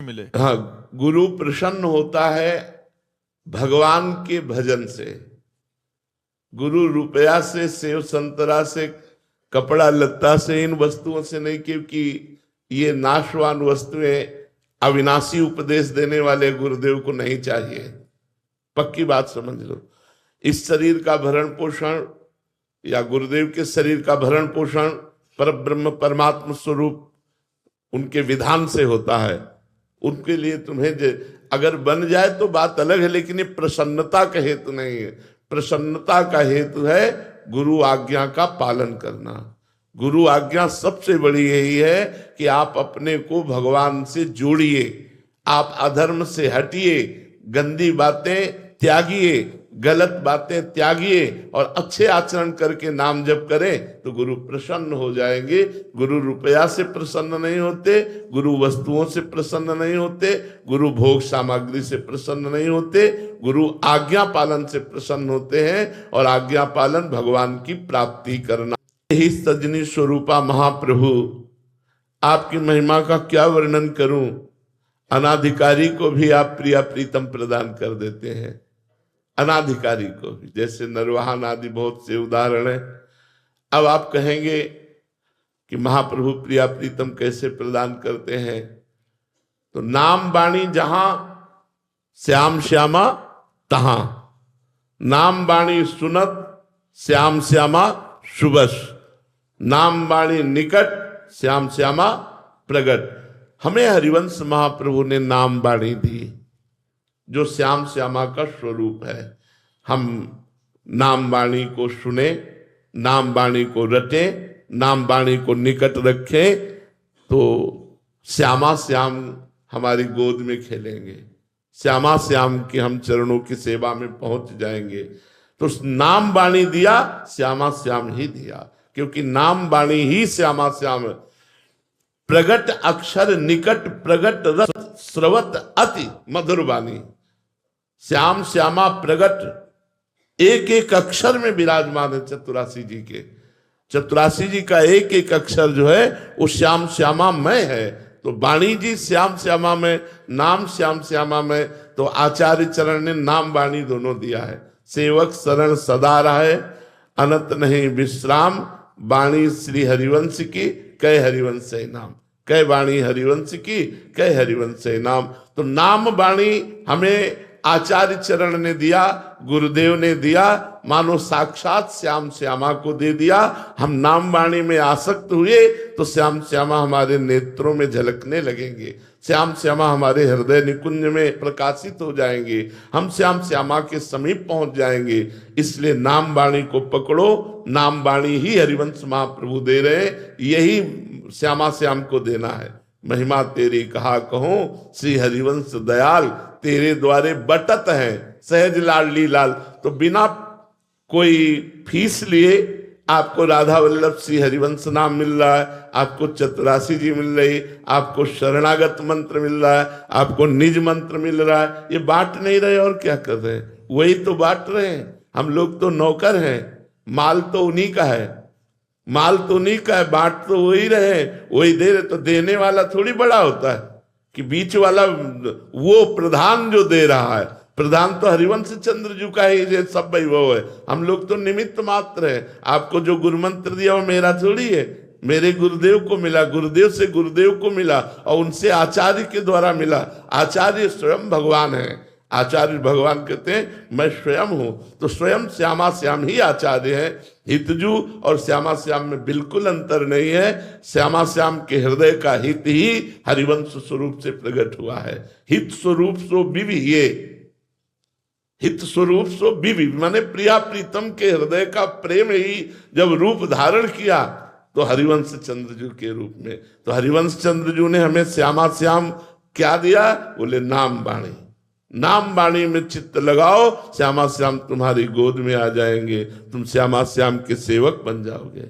मिले। हाँ, गुरु प्रसन्न होता है भगवान के भजन से। गुरु रुपया से, सेव संतरा से, कपड़ा लत्ता से, इन वस्तुओं से नहीं, क्योंकि ये नाशवान वस्तुएं अविनाशी उपदेश देने वाले गुरुदेव को नहीं चाहिए। पक्की बात समझ लो। इस शरीर का भरण पोषण या गुरुदेव के शरीर का भरण पोषण परब्रह्म परमात्मा स्वरूप उनके विधान से होता है। उनके लिए तुम्हें अगर बन जाए तो बात अलग है, लेकिन ये प्रसन्नता का हेतु नहीं है। प्रसन्नता का हेतु है गुरु आज्ञा का पालन करना। गुरु आज्ञा सबसे बड़ी यही है कि आप अपने को भगवान से जोड़िए, आप अधर्म से हटिए, गंदी बातें त्यागिए, गलत बातें त्यागिए और अच्छे आचरण करके नाम जप करें तो गुरु प्रसन्न हो जाएंगे। गुरु रुपया से प्रसन्न नहीं होते, गुरु वस्तुओं से प्रसन्न नहीं होते, गुरु भोग सामग्री से प्रसन्न नहीं होते, गुरु आज्ञा पालन से प्रसन्न होते हैं। और आज्ञा पालन भगवान की प्राप्ति करना। यही सजनी स्वरूपा महाप्रभु, आपकी महिमा का क्या वर्णन करूं। अनाधिकारी को भी आप प्रिया प्रीतम प्रदान कर देते हैं, अनाधिकारी को भी, जैसे नरवाहन आदि बहुत से उदाहरण है। अब आप कहेंगे कि महाप्रभु प्रिया प्रीतम कैसे प्रदान करते हैं, तो नाम बाणी जहां श्याम श्यामा तहां, नाम बाणी सुनत श्याम श्यामा शुभस, नाम बाणी निकट श्याम श्यामा प्रगट। हमें हरिवंश महाप्रभु ने नाम बाणी दी जो श्याम श्यामा का स्वरूप है। हम नाम वाणी को सुने, नाम वाणी को रटें, नाम वाणी को निकट रखें तो श्यामा श्याम हमारी गोद में खेलेंगे, श्यामा श्याम के हम चरणों की सेवा में पहुंच जाएंगे। तो नाम वाणी दिया, श्यामा श्याम ही दिया, क्योंकि नाम वाणी ही श्यामा श्याम। प्रगट अक्षर निकट प्रगट रस स्रवत अति मधुर वाणी। श्याम श्यामा प्रगट एक एक अक्षर में विराजमान है। चतुरासी जी के, चतुरासी जी का एक एक अक्षर जो है वो श्याम श्यामा में है। तो वाणी जी श्याम श्यामा में, नाम श्याम श्यामा में। तो आचार्य चरण ने नाम वाणी दोनों दिया है। सेवक शरण सदा रहे, अनंत नहीं विश्राम, वाणी श्री हरिवंश की, कह हरिवंश नाम। कह वाणी हरिवंश की, कह हरिवंश नाम। तो नाम वाणी हमें आचार्य चरण ने दिया, गुरुदेव ने दिया, मानो साक्षात श्याम श्यामा को दे दिया। हम नाम वाणी में आसक्त हुए तो श्याम श्यामा हमारे नेत्रों में झलकने लगेंगे, श्याम श्यामा हमारे हृदय निकुंज में प्रकाशित हो जाएंगे, हम श्याम श्यामा के समीप पहुंच जाएंगे। इसलिए नाम वाणी को पकड़ो, नाम वाणी ही हरिवंश महाप्रभु दे रहे, यही श्यामा श्याम को देना है। महिमा तेरी कहा कहूं, श्री हरिवंश दयाल तेरे द्वारे बटत है, सहज लाडली लाल। तो बिना कोई फीस लिए आपको राधा वल्लभ श्री हरिवंश नाम मिल रहा है, आपको चतुरासी जी मिल रही, आपको शरणागत मंत्र मिल रहा है, आपको निज मंत्र मिल रहा है। ये बांट नहीं रहे और क्या कर रहे हैं, वही तो बांट रहे हैं। हम लोग तो नौकर हैं, माल तो उन्हीं का है, माल तो उन्हीं का है, बांट तो वही रहे, वही दे रहे। तो देने वाला थोड़ी बड़ा होता है कि बीच वाला वो प्रधान जो दे रहा है। प्रधान तो हरिवंश चंद्र जी का ही ये सब वैभव है, हम लोग तो निमित्त मात्र है। आपको जो गुरु मंत्र दिया वो मेरा थोड़ी है, मेरे गुरुदेव को मिला, गुरुदेव से गुरुदेव को मिला और उनसे आचार्य के द्वारा मिला। आचार्य स्वयं भगवान है। आचार्य भगवान कहते हैं मैं स्वयं हूं, तो स्वयं श्यामा श्याम ही आचार्य है। हितजू और श्यामा श्याम में बिल्कुल अंतर नहीं है। श्यामा श्याम के हृदय का हित ही हरिवंश स्वरूप से प्रकट हुआ है। हित स्वरूप सो विवि, ये हित स्वरूप सो विवि माने प्रिया प्रीतम के हृदय का प्रेम ही जब रूप धारण किया तो हरिवंश चंद्रजू के रूप में। तो हरिवंश चंद्रजू ने हमें श्यामा श्याम क्या दिया, बोले नाम वाणी। नाम वाणी में चित्त लगाओ, श्यामा श्याम तुम्हारी गोद में आ जाएंगे, तुम श्यामा श्याम के सेवक बन जाओगे।